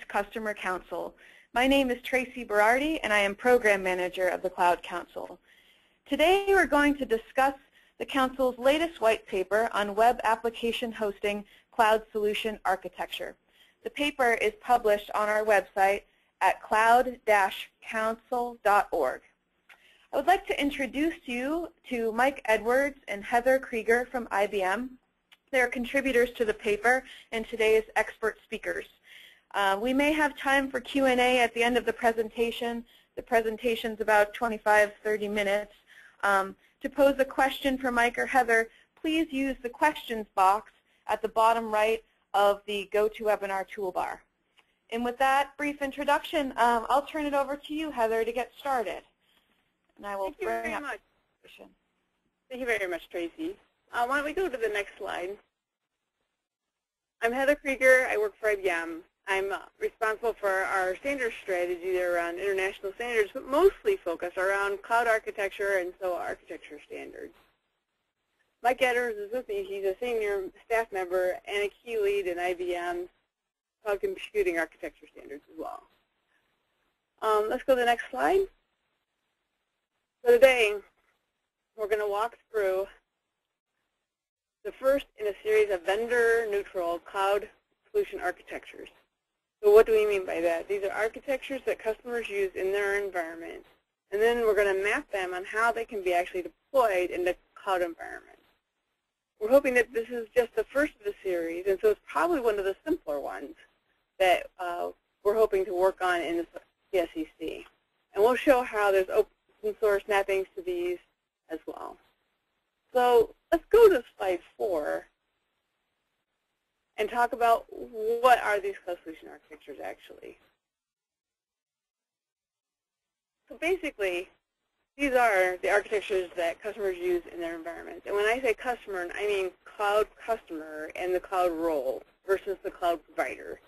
Customer Council. My name is Tracy Berardi, and I am Program Manager of the Cloud Council. Today we're going to discuss the Council's latest white paper on web application hosting cloud solution architecture. The paper is published on our website at cloud-council.org. I would like to introduce you to Mike Edwards and Heather Kreger from IBM. They are contributors to the paper and today's expert speakers. We may have time for Q&A at the end of the presentation. The presentation's about 25-30 minutes. To pose a question for Mike or Heather, please use the questions box at the bottom right of the GoToWebinar toolbar. And with that brief introduction, I'll turn it over to you, Heather, to get started. And I will Thank you very much. Thank you very much, Tracy. Why don't we go to the next slide? I'm Heather Kreger. I work for IBM. I'm responsible for our standards strategy there around international standards, but mostly focused around cloud architecture and so architecture standards. Mike Edwards is with me. He's a senior staff member and a key lead in IBM's cloud computing architecture standards as well. Let's go to the next slide. So today, we're going to walk through the first in a series of vendor-neutral cloud solution architectures. So what do we mean by that? These are architectures that customers use in their environment, and then we're going to map them on how they can be actually deployed in the cloud environment. We're hoping that this is just the first of the series, and so it's probably one of the simpler ones that we're hoping to work on in the CSCC. And we'll show how there's open source mappings to these as well. So let's go to slide 4 and talk about what are these cloud solution architectures actually. So basically, these are the architectures that customers use in their environments. And when I say customer, I mean cloud customer and the cloud role versus the cloud provider.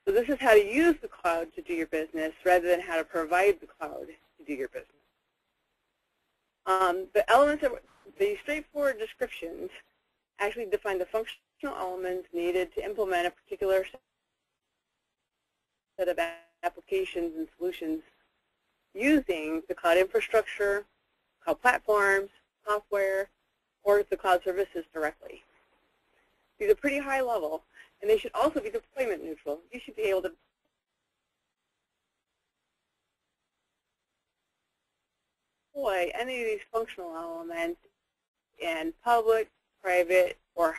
So this is how to use the cloud to do your business rather than how to provide the cloud to do your business. The elements of the straightforward descriptions actually define the functional elements needed to implement a particular set of applications and solutions using the cloud infrastructure, cloud platforms, software, or the cloud services directly. These are pretty high level, and they should also be deployment neutral. You should be able to deploy any of these functional elements in public, private, or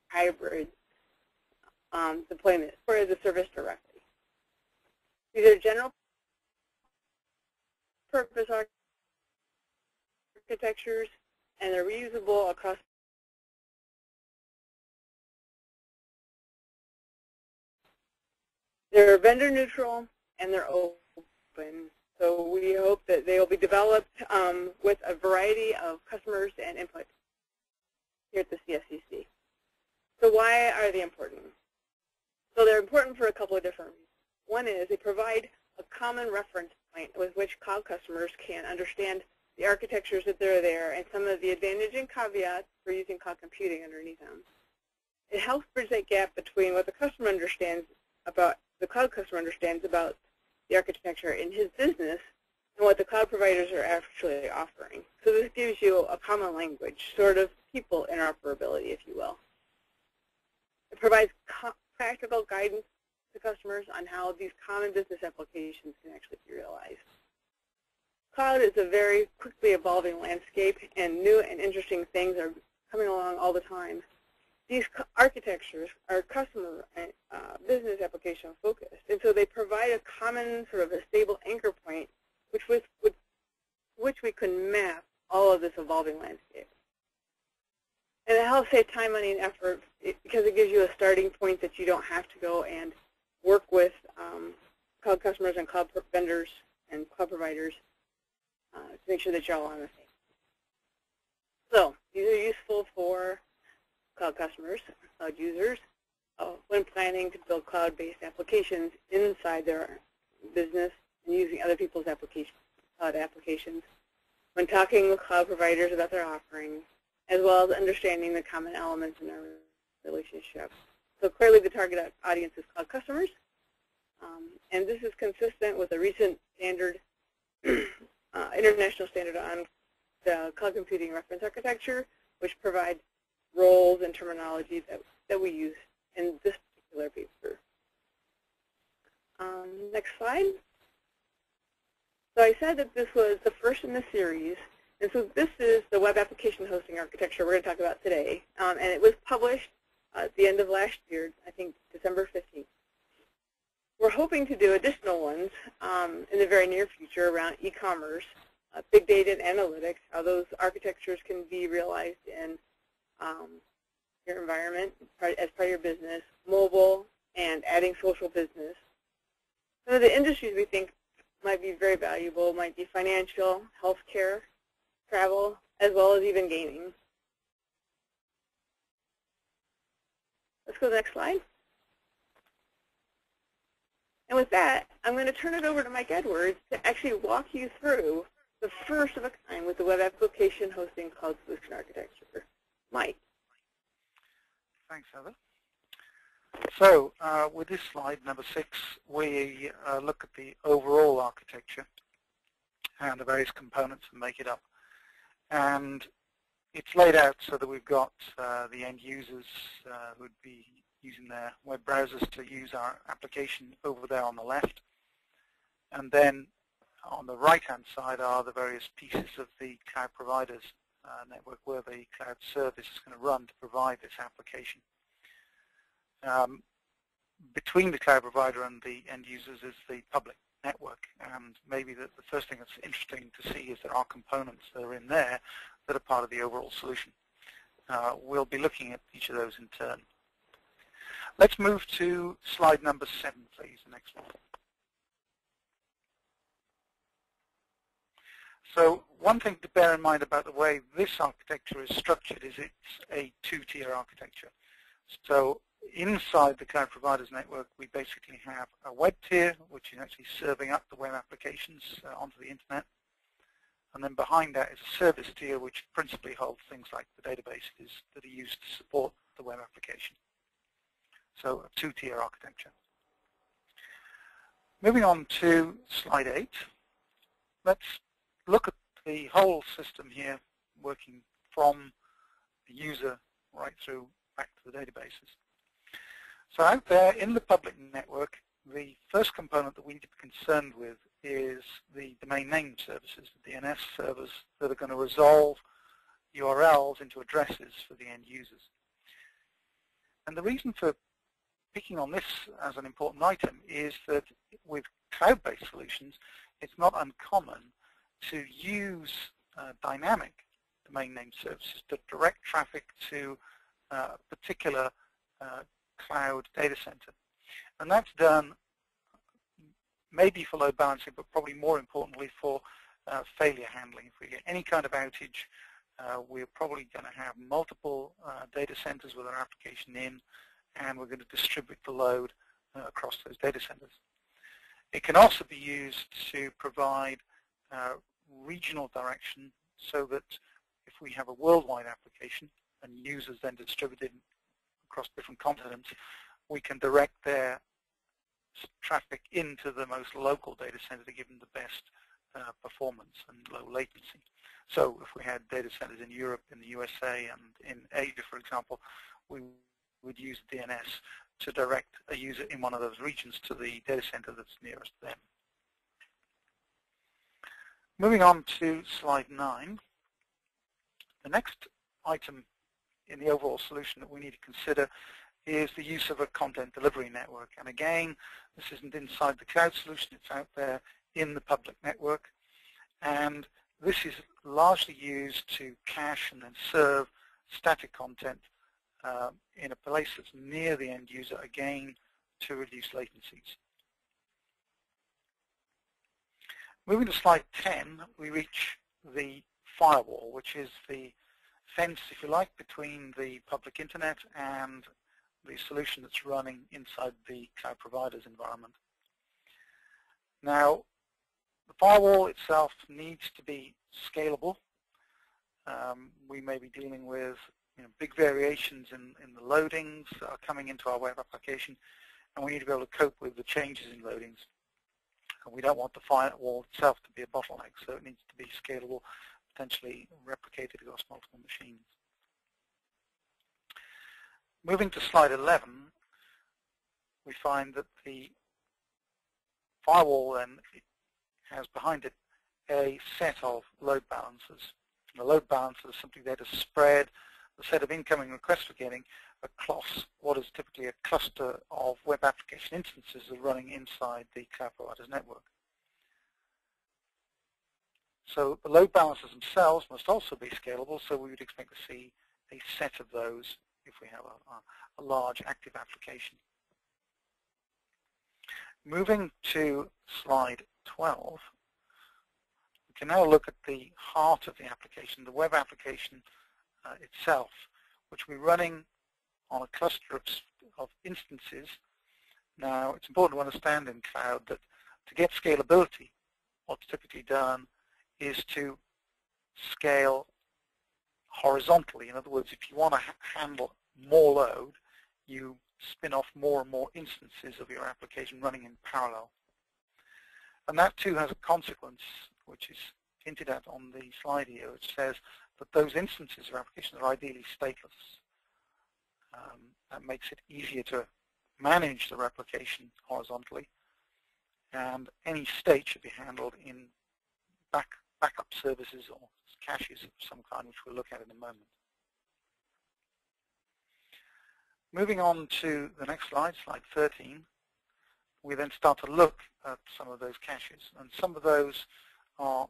hybrid deployment for the service directly. These are general purpose architectures, and they're reusable across. They're vendor neutral and they're open. So we hope that they will be developed with a variety of customers and input here at the CSCC. So why are they important? So they're important for a couple of different reasons. One is they provide a common reference point with which cloud customers can understand the architectures that are there and some of the advantage and caveats for using cloud computing underneath them. It helps bridge that gap between what the customer understands about, the cloud customer understands about the architecture in his business and what the cloud providers are actually offering. So this gives you a common language, sort of people interoperability, if you will. It provides practical guidance to customers on how these common business applications can actually be realized. Cloud is a very quickly evolving landscape, and new and interesting things are coming along all the time. These architectures are customer and business application focused, and so they provide a common sort of a stable anchor point which we can map all of this evolving landscape. And it helps save time, money, and effort because it gives you a starting point that you don't have to go and work with cloud customers and cloud vendors and cloud providers to make sure that you're all on the same. So these are useful for cloud customers, cloud users, when planning to build cloud-based applications inside their business and using other people's applications. cloud applications when talking with cloud providers about their offerings, as well as understanding the common elements in our relationship. So clearly the target audience is cloud customers, and this is consistent with a recent standard, international standard on the cloud computing reference architecture, which provides roles and terminology that we use in this particular paper. Next slide. So I said that this was the first in the series, and so this is the web application hosting architecture we're going to talk about today, and it was published at the end of last year, I think December 15th. We're hoping to do additional ones in the very near future around e-commerce, big data and analytics, how those architectures can be realized in your environment as part of your business, mobile, and adding social business. Some of the industries we think might be very valuable might be financial, healthcare, travel, as well as even gaming. Let's go to the next slide. And with that, I'm going to turn it over to Mike Edwards to actually walk you through the first of a kind with the web application hosting cloud solution architecture. Mike. Thanks, Heather. So with this slide, number 6, we look at the overall architecture and the various components that make it up. And it's laid out so that we've got the end users who would be using their web browsers to use our application over there on the left. And then on the right-hand side are the various pieces of the cloud providers network where the cloud service is going to run to provide this application. Between the cloud provider and the end users is the public network, and maybe the first thing that's interesting to see is there are components that are in there that are part of the overall solution. We'll be looking at each of those in turn. Let's move to slide number 7, please, the next one. So one thing to bear in mind about the way this architecture is structured is it's a 2-tier architecture. So inside the cloud providers network, we basically have a web tier, which is actually serving up the web applications onto the internet. And then behind that is a service tier, which principally holds things like the databases that are used to support the web application. So a 2-tier architecture. Moving on to slide 8, let's look at the whole system here working from the user right through back to the databases. So out there in the public network, the first component that we need to be concerned with is the domain name services, the DNS servers that are going to resolve URLs into addresses for the end users. And the reason for picking on this as an important item is that with cloud-based solutions, it's not uncommon to use dynamic domain name services to direct traffic to a particular cloud data center. And that's done maybe for load balancing, but probably more importantly for failure handling. If we get any kind of outage, we're probably going to have multiple data centers with our application in, and we're going to distribute the load across those data centers. It can also be used to provide regional direction so that if we have a worldwide application and users then distributed across different continents, we can direct their traffic into the most local data center to give them the best performance and low latency. So if we had data centers in Europe, in the USA, and in Asia, for example, we would use DNS to direct a user in one of those regions to the data center that's nearest them. Moving on to slide 9, the next item in the overall solution that we need to consider is the use of a content delivery network. And again, this isn't inside the cloud solution, it's out there in the public network. And this is largely used to cache and then serve static content in a place that's near the end user, again, to reduce latencies. Moving to slide 10, we reach the firewall, which is the fence, if you like, between the public internet and the solution that's running inside the cloud provider's environment. Now, The firewall itself needs to be scalable. We may be dealing with big variations in the loadings that are coming into our web application, and we need to be able to cope with the changes in loadings. And we don't want the firewall itself to be a bottleneck, so it needs to be scalable, potentially replicated across multiple machines. Moving to slide 11, we find that the firewall then has behind it a set of load balancers. And the load balancers are simply there to spread the set of incoming requests we're getting across what is typically a cluster of web application instances that are running inside the cloud provider's network. So the load balancers themselves must also be scalable, so we would expect to see a set of those if we have a large active application. Moving to slide 12, we can now look at the heart of the application, the web application itself, which we're running on a cluster of instances. Now, it's important to understand in cloud that to get scalability, what's typically done is to scale horizontally. In other words, if you want to handle more load, you spin off more and more instances of your application running in parallel. And that too has a consequence, which is hinted at on the slide here, which says that those instances of applications are ideally stateless. That makes it easier to manage the replication horizontally, and any state should be handled in backup services or caches of some kind, which we'll look at in a moment. Moving on to the next slide, slide 13, we then start to look at some of those caches, and some of those are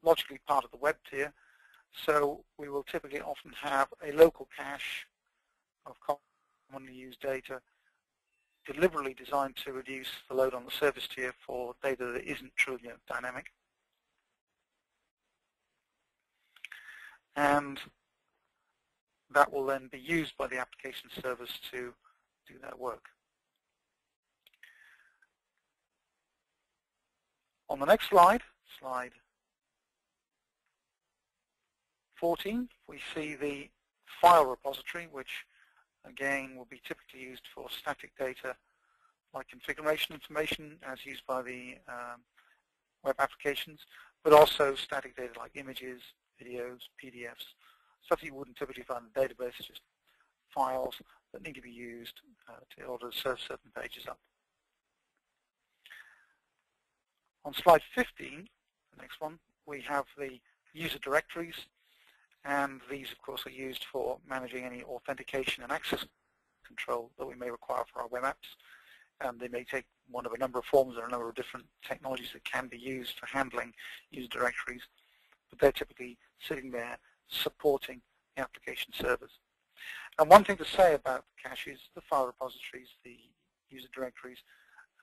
logically part of the web tier. So we will typically often have a local cache of commonly used data deliberately designed to reduce the load on the service tier for data that isn't truly dynamic. And that will then be used by the application servers to do that work. On the next slide, slide 14, we see the file repository, which again will be typically used for static data like configuration information as used by the web applications, but also static data like images, videos, PDFs, stuff that you wouldn't typically find in a database, just files that need to be used in order to serve certain pages up. On slide 15, the next one, we have the user directories, and these of course are used for managing any authentication and access control that we may require for our web apps. And they may take one of a number of forms or a number of different technologies that can be used for handling user directories, but they're typically sitting there supporting the application servers. And one thing to say about caches, the file repositories, the user directories,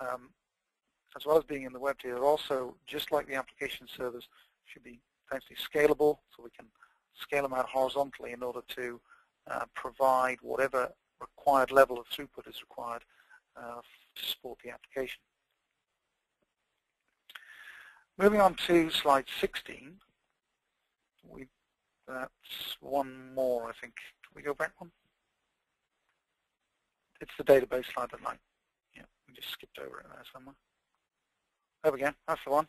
as well as being in the web tier, they're also, just like the application servers, should be potentially scalable, so we can scale them out horizontally in order to provide whatever required level of throughput is required to support the application. Moving on to slide 16, that's one more, I think. Can we go back one? It's the database slide that yeah, we just skipped over it there somewhere. There we go, that's the one.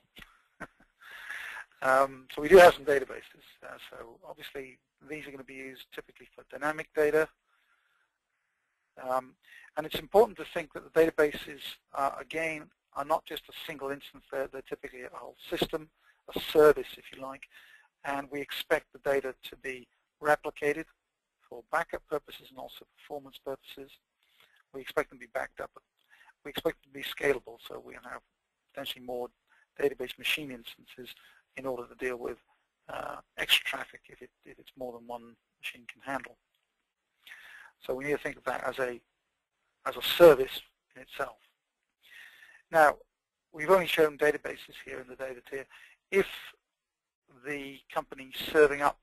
So we do have some databases. So obviously these are going to be used typically for dynamic data. And it's important to think that the databases, again, are not just a single instance. They're typically a whole system, a service, if you like. And we expect the data to be replicated for backup purposes and also performance purposes. We expect them to be backed up. We expect them to be scalable, so we have potentially more database machine instances in order to deal with extra traffic if it's more than one machine can handle. So we need to think of that as a service in itself. Now, we've only shown databases here in the data tier. If the company serving up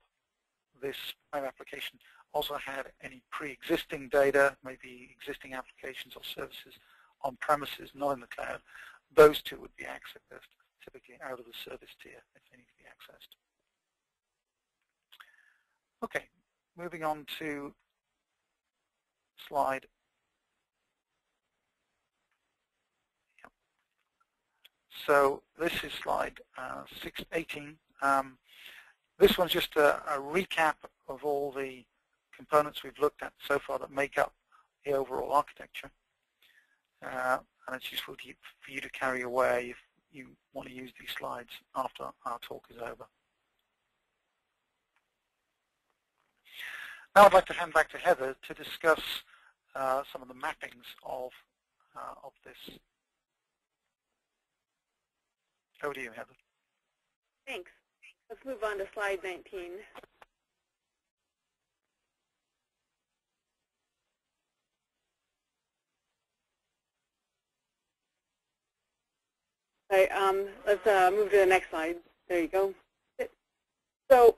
this web application also had any pre-existing data, maybe existing applications or services on premises, not in the cloud, those two would be accessed typically out of the service tier if they need to be accessed. Okay, moving on to slide. So this is slide 618. This one's just a recap of all the components we've looked at so far that make up the overall architecture. And it's useful for you to carry away if you want to use these slides after our talk is over. Now I'd like to hand back to Heather to discuss some of the mappings of this. Over to you, Heather. Thanks. Let's move on to slide 19. Let's move to the next slide. There you go. So,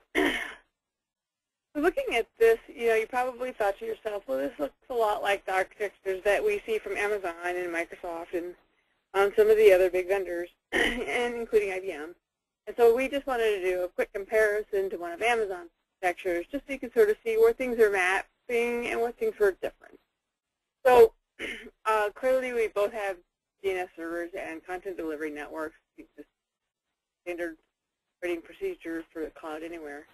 looking at this, you probably thought to yourself, well, this looks a lot like the architectures that we see from Amazon and Microsoft and some of the other big vendors, and including IBM. And so we just wanted to do a quick comparison to one of Amazon's architectures, just so you can sort of see where things are mapping and where things are different. So clearly, we both have DNS servers and content delivery networks, just standard operating procedure for the cloud anywhere.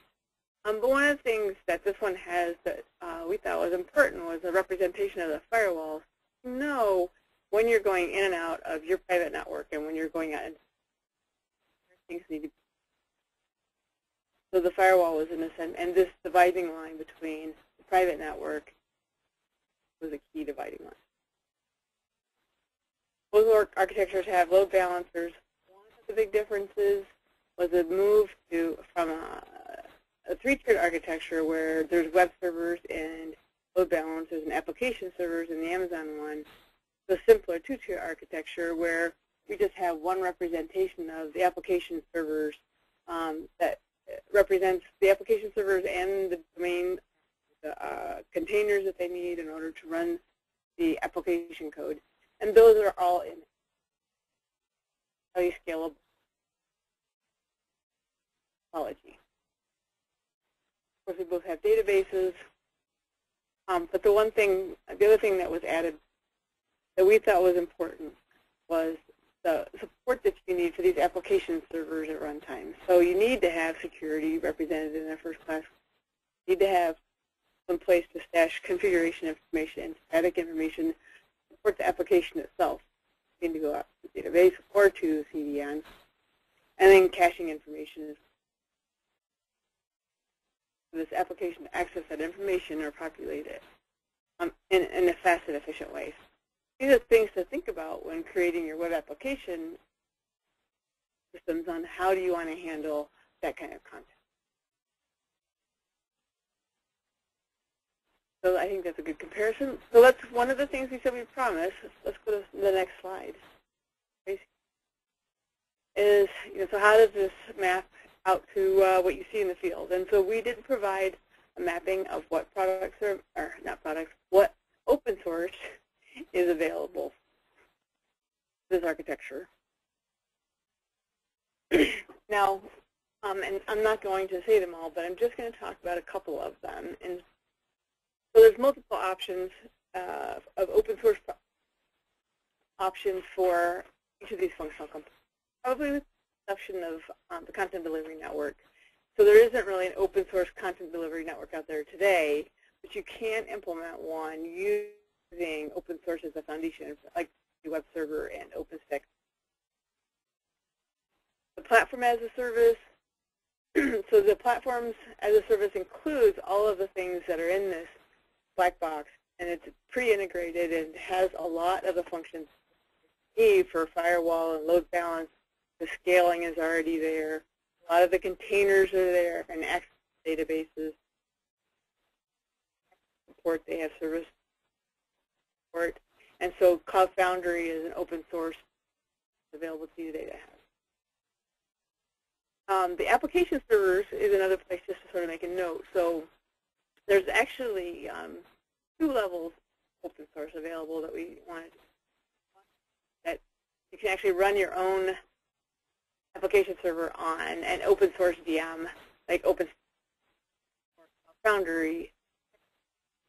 But one of the things that this one has that we thought was important was a representation of the firewall. You know when you're going in and out of your private network and when you're going out and things need to be. So the firewall was in a sense, and this dividing line between the private network was a key dividing line. Both architectures have load balancers. One of the big differences was a move from a three-tiered architecture where there's web servers and load balancers and application servers in the Amazon one, to a simpler two-tier architecture where we just have one representation of the application servers that represents the application servers and the domain, the containers that they need in order to run the application code. And those are all in highly scalable topology. Of course, we both have databases, but the other thing that was added that we thought was important was the support that you need for these application servers at runtime. So you need to have security represented in the first class. You need to have some place to stash configuration information and static information to support the application itself. You need to go out to the database or to CDN. And then caching information is for this application to access that information or populate it in a fast and efficient way. These are things to think about when creating your web application systems on how do you want to handle that kind of content. So I think that's a good comparison. So that's one of the things we said we promised. Let's go to the next slide. Is, so how does this map out to what you see in the field? And so we did provide a mapping of what products are, or not products, what open source is available for this architecture. Now, and I'm not going to say them all, but I'm just going to talk about a couple of them. And so there's multiple options of open source options for each of these functional components, probably with the exception of the content delivery network. So there isn't really an open source content delivery network out there today, but you can implement one using open source as a foundation, like the web server and OpenStack. The platform as a service, so the platforms as a service includes all of the things that are in this black box, and it's pre-integrated and has a lot of the functions you need for firewall and load balance. The scaling is already there. A lot of the containers are there and access databases. Support, they have service support. And so Cloud Foundry is an open source available to you today to have. The application servers is another place just to sort of make a note. So there's actually 2 levels of open source available that we wanted. That you can actually run your own application server on an open source VM, like Open Foundry,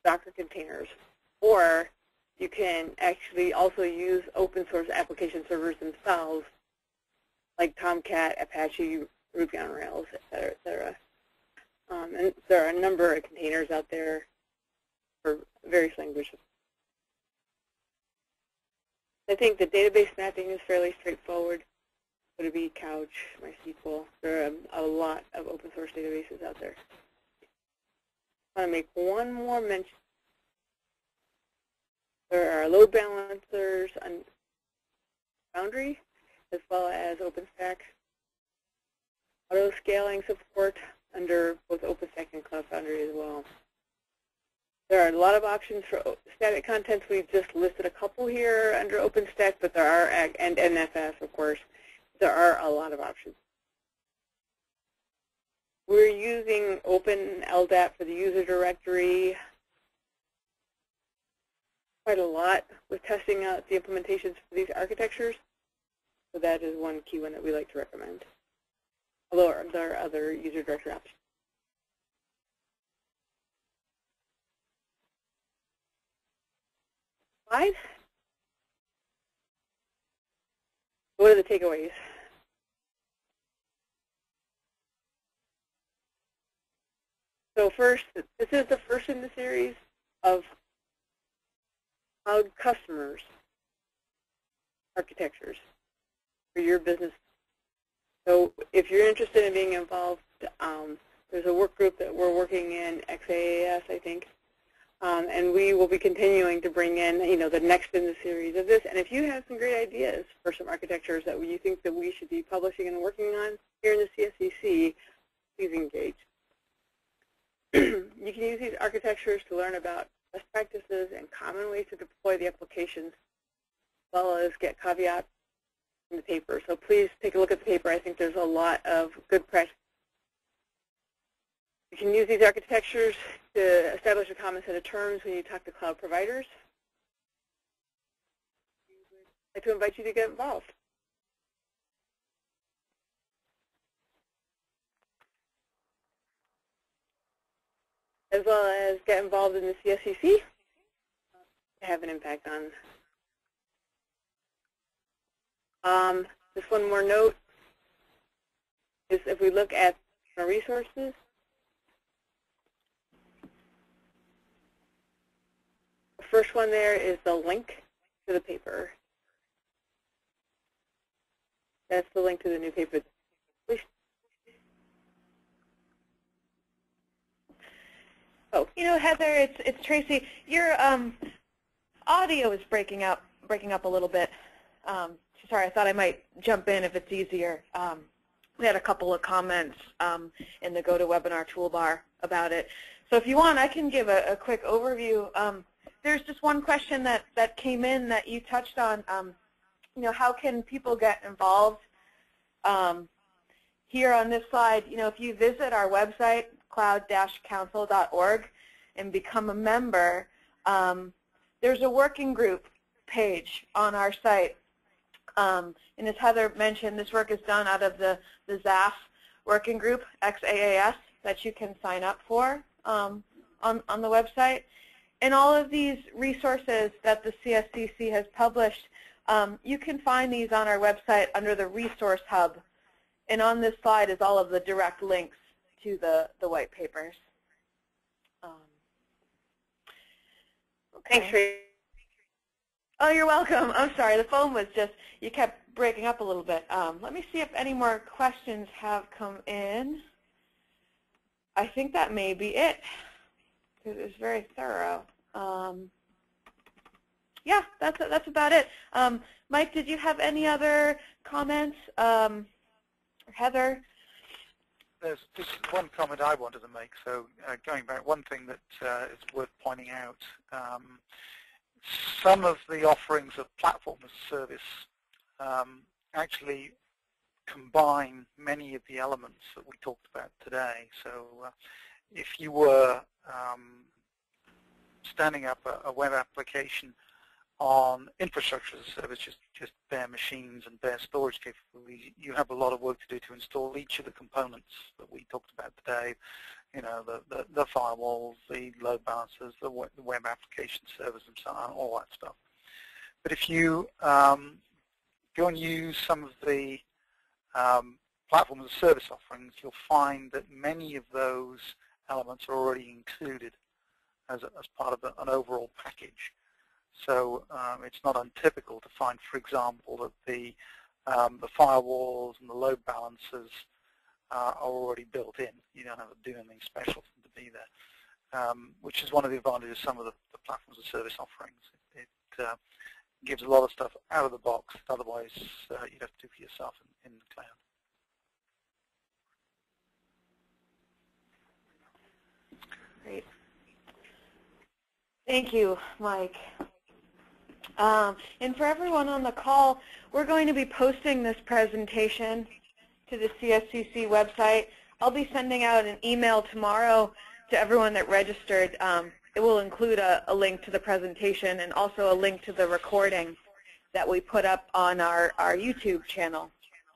Docker containers, or you can actually also use open source application servers themselves, like Tomcat, Apache, Ruby on Rails, et cetera, et cetera. And there are a number of containers out there for various languages. I think the database mapping is fairly straightforward. Would it be Couch, MySQL? There are a lot of open source databases out there. I want to make one more mention. There are load balancers on Foundry, as well as OpenStack. Auto scaling support under both OpenStack and Cloud Foundry as well. There are a lot of options for static contents. We've just listed a couple here under OpenStack, but there are, and NFS, of course, there are a lot of options. We're using Open LDAP for the user directory quite a lot with testing out the implementations for these architectures. So that is one key one that we like to recommend. Although there are other user directory options. Slide. What are the takeaways? So first, this is the first in the series of cloud customers architectures for your business. So if you're interested in being involved, there's a work group that we're working in, XAAS, I think, and we will be continuing to bring in, the next in the series of this. And if you have some great ideas for some architectures that you think that we should be publishing and working on here in the CSCC, please engage. You can use these architectures to learn about best practices and common ways to deploy the applications, as well as get caveats in the paper. So please take a look at the paper. I think there's a lot of good practice. You can use these architectures to establish a common set of terms when you talk to cloud providers. I'd like to invite you to get involved. As well as get involved in the CSCC to have an impact on. Just one more note is if we look at our resources, the first one there is the link to the paper. That's the link to the new paper. Oh, Heather, it's Tracy. Your audio is breaking up a little bit. Sorry, I thought I might jump in if it's easier. We had a couple of comments in the GoToWebinar toolbar about it. So if you want, I can give a quick overview. There's just one question that came in that you touched on. How can people get involved? Here on this slide, if you visit our website, cloud-council.org, and become a member, there's a working group page on our site. And as Heather mentioned, this work is done out of the ZAF working group, XAAS, that you can sign up for on the website. And all of these resources that the CSCC has published, you can find these on our website under the Resource Hub. And on this slide is all of the direct links to the white papers. Okay. Thanks, Tracy. Oh, you're welcome. I'm sorry. The phone was just, you kept breaking up a little bit. Let me see if any more questions have come in. I think that may be it. It was very thorough. Yeah, that's about it. Mike, did you have any other comments? Heather? There's just one comment I wanted to make. So going back, one thing that is worth pointing out, some of the offerings of platform as a service actually combine many of the elements that we talked about today. So if you were standing up a web application on infrastructure as a service, just bare machines and bare storage capabilities, you have a lot of work to do to install each of the components that we talked about today. You know, the firewalls, the load balancers, the web application servers, and so on, all that stuff. But if you go and use some of the platform as a service offerings, you'll find that many of those elements are already included as part of an overall package. So it's not untypical to find, for example, that the firewalls and the load balancers are already built in. You don't have to do anything special for them to be there, which is one of the advantages of some of the platforms as service offerings. It gives a lot of stuff out of the box that otherwise you'd have to do for yourself in the cloud. Great. Thank you, Mike. And for everyone on the call, we're going to be posting this presentation to the CSCC website. I'll be sending out an email tomorrow to everyone that registered. It will include a link to the presentation and also a link to the recording that we put up on our YouTube channel.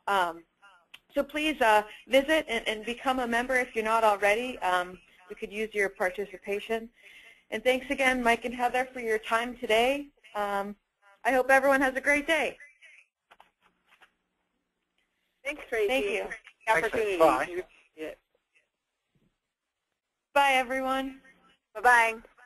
So please visit and become a member if you're not already. We could use your participation. And thanks again, Mike and Heather, for your time today. I hope everyone has a great day. Thanks, Tracy. Thank you. Opportunity. Bye. Bye, everyone. Bye-bye.